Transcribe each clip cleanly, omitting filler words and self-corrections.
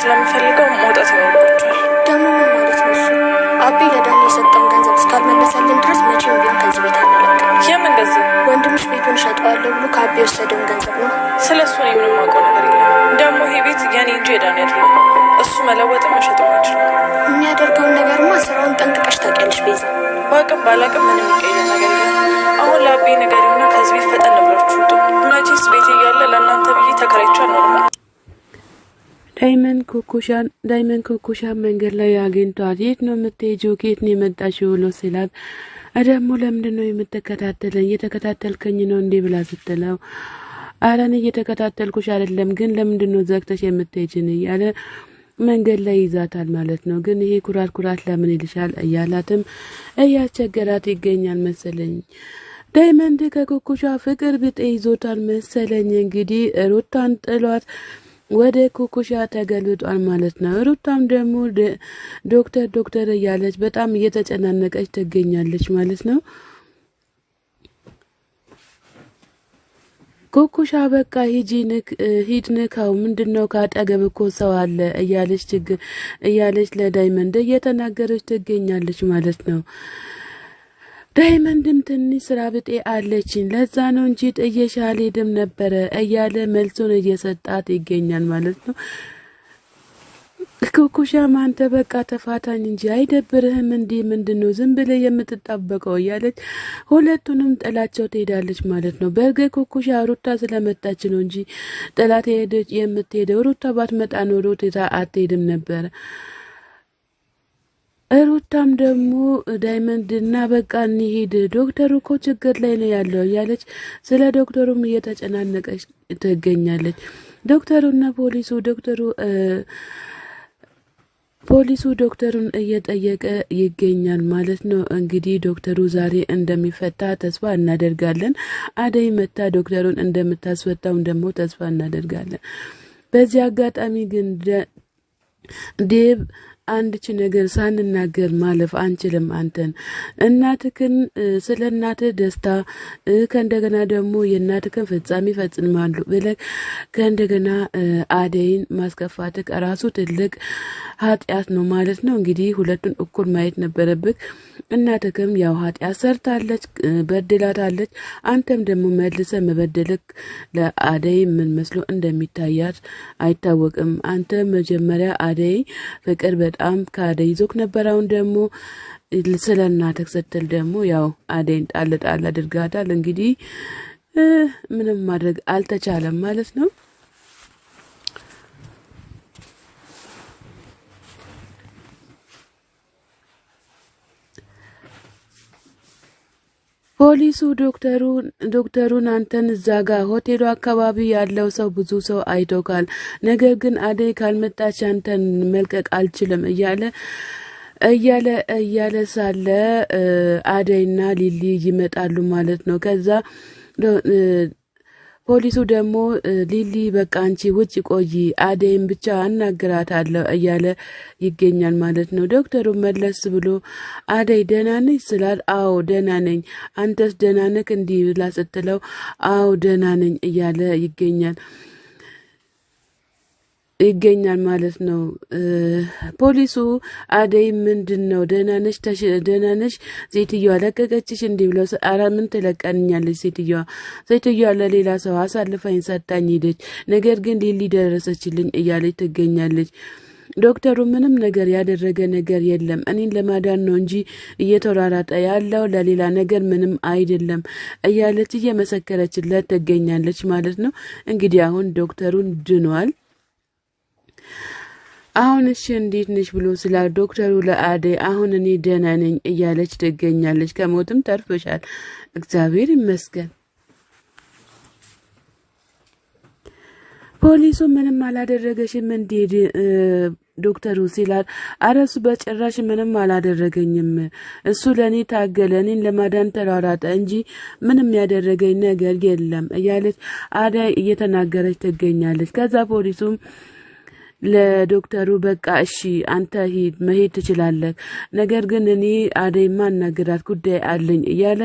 ስለምፈልገው መውጣት ይኖርባቸዋል። ደግሞ ምን ማለት ነው እሱ? አቤ ለዳኒ የሰጠውን ገንዘብ እስካልመለሰልን ድረስ መቼም ቢሆን ከዚህ ቤት አንለቅም። የምን ገንዘብ? ወንድምሽ ቤቱን ሸጠዋለሁ ብሎ ከአቤ የወሰደውን ገንዘብ ነው። ስለሱ እኔ ምንም አውቀው ነገር የለም። ደግሞ ይሄ ቤት የኔ እንጂ የዳኒ አይደለም። እሱ መለወጥም መሸጥም አይችልም። የሚያደርገውን ነገርማ ስራውን ጠንቅቀሽ ታውቂያለሽ ቤዛ። ባቅም ባላቅም ምንም የሚቀየር ነገር የለም። አሁን ለአቤ ነገር ይሆና ከዚህ ቤት ፈጠን ብላችሁ ውጡ። መቼስ ቤት እያለ ለእናንተ ብዬ ተከራይቼ አልኖርም። ዳይመን ኩኩሻን መንገድ ላይ አግኝቷት የት ነው የምትሄጂው? ከየት ነው የመጣሽው? ብሎ ሲላት ደግሞ ለምንድን ነው የምትከታተለኝ? እየተከታተልከኝ ነው እንዴ ብላ ስትለው ኧረ እኔ እየተከታተልኩሽ አይደለም፣ ግን ለምንድን ነው ዘግተሽ የምትሄጂን? እያለ መንገድ ላይ ይዛታል ማለት ነው። ግን ይሄ ኩራት ለምን ይልሻል እያላትም እያስቸገራት ይገኛል መሰለኝ። ዳይመንድ ከኩኩሻ ፍቅር ብጤ ይዞታል መሰለኝ። እንግዲህ ሩታን ጥሏት ወደ ኩኩሻ ተገልጧል ማለት ነው። ሩታም ደግሞ ዶክተር እያለች በጣም እየተጨናነቀች ትገኛለች ማለት ነው። ኩኩሻ በቃ ሂድ ንካው፣ ምንድነው ካጠገብ እኮ ሰው አለ እያለች ለዳይመንድ እየተናገረች ትገኛለች ማለት ነው። ዳይመንድም ትንሽ ስራ ብጤ አለችኝ ለዛ ነው እንጂ ጥየሽ አልሄድም ነበረ እያለ መልሱን እየሰጣት ይገኛል ማለት ነው። ኩኩሻም አንተ በቃ ተፋታኝ እንጂ አይደብርህም እንዴ? ምንድነው ዝም ብለህ የምትጣበቀው? እያለች ሁለቱንም ጥላቸው ትሄዳለች ማለት ነው። በርግጥ ኩኩሻ ሩታ ስለመጣች ነው እንጂ ጥላት የምትሄደው ሩታ ባትመጣ ኖሮ አትሄድም ነበረ። ሩታም ደግሞ ዳይመንድና በቃ እንሂድ ዶክተሩ እኮ ችግር ላይ ነው ያለው እያለች ስለ ዶክተሩም እየተጨናነቀች ትገኛለች። ዶክተሩና ፖሊሱ ዶክተሩን እየጠየቀ ይገኛል ማለት ነው። እንግዲህ ዶክተሩ ዛሬ እንደሚፈታ ተስፋ እናደርጋለን። አደይ መታ ዶክተሩን እንደምታስፈታው ደግሞ ተስፋ እናደርጋለን። በዚህ አጋጣሚ ግን ዴብ አንድች ነገር ሳንናገር ማለፍ አንችልም። አንተን እናትክን ስለ እናትህ ደስታ ከእንደገና ደግሞ የእናትክን ፍጻሜ ፈጽማሉ ብለህ ከእንደገና አደይን ማስከፋትህ ራሱ ትልቅ ኃጢአት ነው ማለት ነው። እንግዲህ ሁለቱን እኩል ማየት ነበረብህ። እናትክም ያው ኃጢአት ሰርታለች፣ በድላታለች። አንተም ደግሞ መልሰህ መበደልክ ለአደይ ምን መስሎ እንደሚታያት አይታወቅም። አንተ መጀመሪያ አደይ ፍቅር በጣም ከአደይ ይዞክ ነበር። አሁን ደግሞ ስለ እናትህ ስትል ደግሞ ያው አደይን ጣል አድርጋታል። እንግዲህ ምንም ማድረግ አልተቻለም ማለት ነው። ፖሊሱ ዶክተሩን አንተን እዛ ጋር ሆቴሉ አካባቢ ያለው ሰው ብዙ ሰው አይቶካል፣ ነገር ግን አደይ ካልመጣች አንተን መልቀቅ አልችልም እያለ እያለ ሳለ አደይና ሊሊ ይመጣሉ ማለት ነው። ከዛ ፖሊሱ ደግሞ ሊሊ በቃ አንቺ ውጭ ቆይ አደይም ብቻ አናግራታለሁ እያለ ይገኛል ማለት ነው። ዶክተሩ መለስ ብሎ አደይ ደህና ነሽ ስላል አዎ ደህና ነኝ፣ አንተስ ደህና ነህ እንዲህ ብላ ስትለው አዎ ደህና ነኝ እያለ ይገኛል ማለት ነው። ፖሊሱ አደይ ምንድነው ደህና ነሽ ሴትዮዋ ለቀቀችሽ እንዲህ ብለው አራ ምን ትለቀንኛለች ሴትዮዋ ለሌላ ሰው አሳልፋኝ ሰጣኝ ሄደች፣ ነገር ግን ሊሊ ደረሰችልኝ እያለች ትገኛለች። ዶክተሩ ምንም ነገር ያደረገ ነገር የለም እኔን ለማዳን ነው እንጂ እየተራራጠ ያለው ለሌላ ነገር ምንም አይደለም እያለች እየመሰከረችለት ትገኛለች ማለት ነው። እንግዲህ አሁን ዶክተሩን ድኗል። አሁን እሺ እንዴት ነሽ ብሎ ስለ ዶክተሩ ለአደይ አሁን እኔ ደህና ነኝ እያለች ትገኛለች። ከሞትም ተርፈሻል እግዚአብሔር ይመስገን። ፖሊሱ ምንም አላደረገሽም እንዴ ዶክተሩ ሲላል አረሱ በጭራሽ ምንም አላደረገኝም፣ እሱ ለኔ ታገለ፣ እኔን ለማዳን ተራራጠ እንጂ ምንም ያደረገኝ ነገር የለም እያለች አደይ እየተናገረች ትገኛለች። ከዛ ፖሊሱም ለዶክተሩ በቃ እሺ አንተ መሄድ ትችላለህ፣ ነገር ግን እኔ አደይ ማናገራት ጉዳይ አለኝ እያለ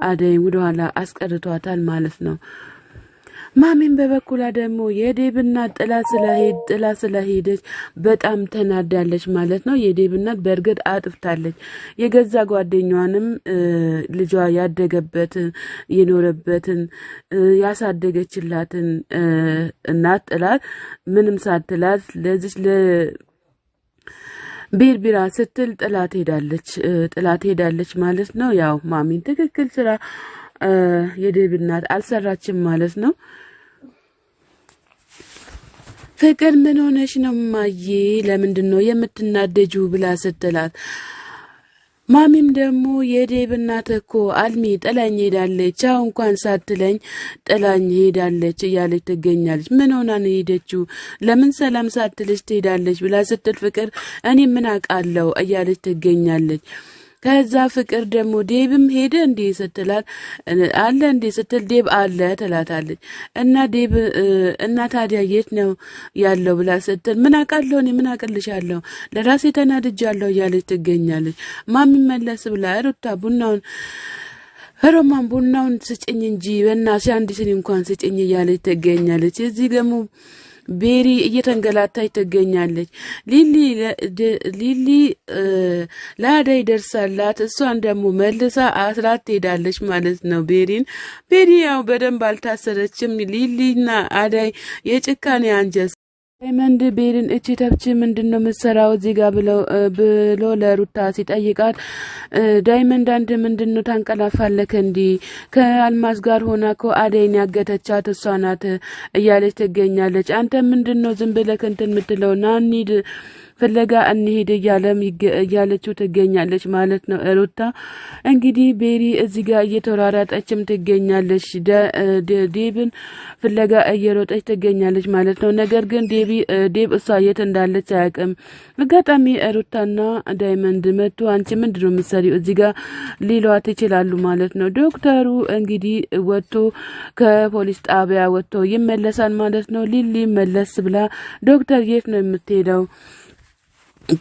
አደይ ወደኋላ አስቀርቷታል ማለት ነው። ማሚን በበኩላ ደግሞ የዴብና ጥላ ስለሄደች በጣም ተናዳለች ማለት ነው። የዴብና በእርግጥ አጥፍታለች። የገዛ ጓደኛዋንም ልጇ ያደገበትን የኖረበትን ያሳደገችላትን እናት ጥላት ምንም ሳትላት ለዚህ ቢራ ስትል ጥላት ሄዳለች ማለት ነው። ያው ማሚን ትክክል ስራ የዴብና አልሰራችም ማለት ነው። ፍቅር ምን ሆነሽ ነው ማዬ ለምንድን ነው የምትናደጁ ብላ ስትላት ማሚም ደግሞ የዴብ እናት እኮ አልሚ ጥላኝ ሄዳለች፣ አሁን እንኳን ሳትለኝ ጥላኝ ሄዳለች እያለች ትገኛለች። ምን ሆና ነው ሄደችው? ለምን ሰላም ሳትልሽ ትሄዳለች ብላ ስትል ፍቅር እኔ ምን አውቃለሁ እያለች ትገኛለች። ከዛ ፍቅር ደግሞ ዴብም ሄደ እንዴ ስትላት አለ እንዴ ስትል ዴብ አለ ትላታለች። እና ዴብ እና ታዲያ የት ነው ያለው ብላ ስትል ምን አውቃለሁ እኔ ምን አውቅልሻለሁ ለራሴ ተናድጃለሁ እያለች ትገኛለች። ማሚ መለስ ብላ ሩታ ቡናውን ስጭኝ እንጂ በእናትሽ አንድ ስኒ እንኳን ስጭኝ እያለች ትገኛለች። እዚህ ደግሞ ቤሪ እየተንገላታች ትገኛለች። ሊሊ ለአደይ ደርሳላት እሷን ደግሞ መልሳ አስራት ትሄዳለች ማለት ነው። ቤሪ ያው በደንብ አልታሰረችም። ሊሊና አደይ የጭካኔ አንጀት ዳይመንድ ቤሪን እቺ ተብቺ ምንድነው መሰራው እዚህ ጋር ብሎ ለሩታ ሲጠይቃት ዳይመንድ አንድ ምንድነው ታንቀላፋለከ እንዲ ከአልማዝ ጋር ሆና እኮ አደይን ያገተቻት እሷ ናት እያለች ትገኛለች። አንተ ምንድነው ዝም ብለህ እንትን የምትለው ናኒድ ፍለጋ እንሄድ እያለችው ትገኛለች ማለት ነው። ሩታ እንግዲህ ቤሪ እዚህ ጋር እየተራራጠችም ትገኛለች። ዴብን ፍለጋ እየሮጠች ትገኛለች ማለት ነው። ነገር ግን ዴብ እሷ የት እንዳለች አያውቅም። አጋጣሚ ሩታና ዳይመንድ መጥቶ አንቺ ምንድነው የምትሰሪው እዚህ ጋር ሊሏት ይችላሉ ማለት ነው። ዶክተሩ እንግዲህ ወጥቶ ከፖሊስ ጣቢያ ወጥቶ ይመለሳል ማለት ነው። ሊሊ መለስ ብላ ዶክተር የት ነው የምትሄደው?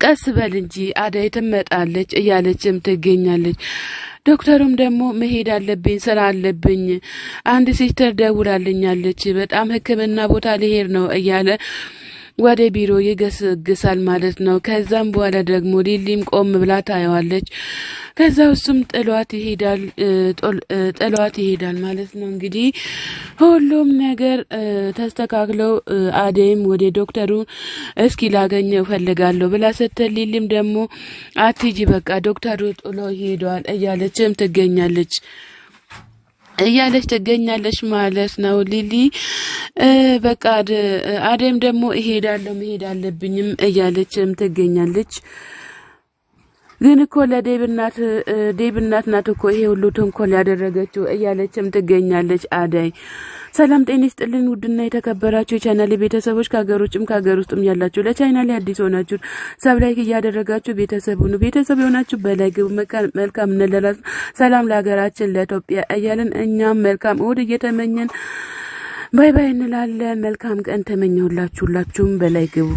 ቀስ በል እንጂ አደይ ትመጣለች እያለችም ትገኛለች። ዶክተሩም ደግሞ መሄድ አለብኝ ስራ አለብኝ አንድ ሲስተር ደውላልኛለች በጣም ሕክምና ቦታ ሊሄድ ነው እያለ ወደ ቢሮ ይገሰግሳል ማለት ነው። ከዛም በኋላ ደግሞ ሊሊም ቆም ብላ ታየዋለች። ከዛ እሱም ጥሏት ይሄዳል ማለት ነው። እንግዲህ ሁሉም ነገር ተስተካክለው አደይም ወደ ዶክተሩ እስኪ ላገኘው ፈልጋለሁ ብላ ስትል ሊሊም ደግሞ አትጂ በቃ ዶክተሩ ጥሎ ሄዷል እያለችም ትገኛለች ማለት ነው። ሊሊ በቃ አደይም ደግሞ መሄድ አለብኝም እያለችም ትገኛለች። ግን እኮ ዴብ እናት ናት እኮ ይሄ ሁሉ ተንኮል ያደረገችው እያለችም ትገኛለች አደይ። ሰላም ጤና ይስጥልን ውድና የተከበራችሁ የቻናሌ ቤተሰቦች ከሀገር ውጭም ከሀገር ውስጥም ያላችሁ ለቻናሌ አዲስ ሆናችሁ ሰብስክራይብ እያደረጋችሁ ቤተሰብ ሁኑ። ቤተሰብ የሆናችሁ በላይ ግቡ። መልካም እንላለን። ሰላም ለሀገራችን ለኢትዮጵያ እያልን እኛም መልካም እሁድ እየተመኘን ባይ ባይ እንላለን። መልካም ቀን ተመኘሁላችሁ። ሁላችሁም በላይ ግቡ።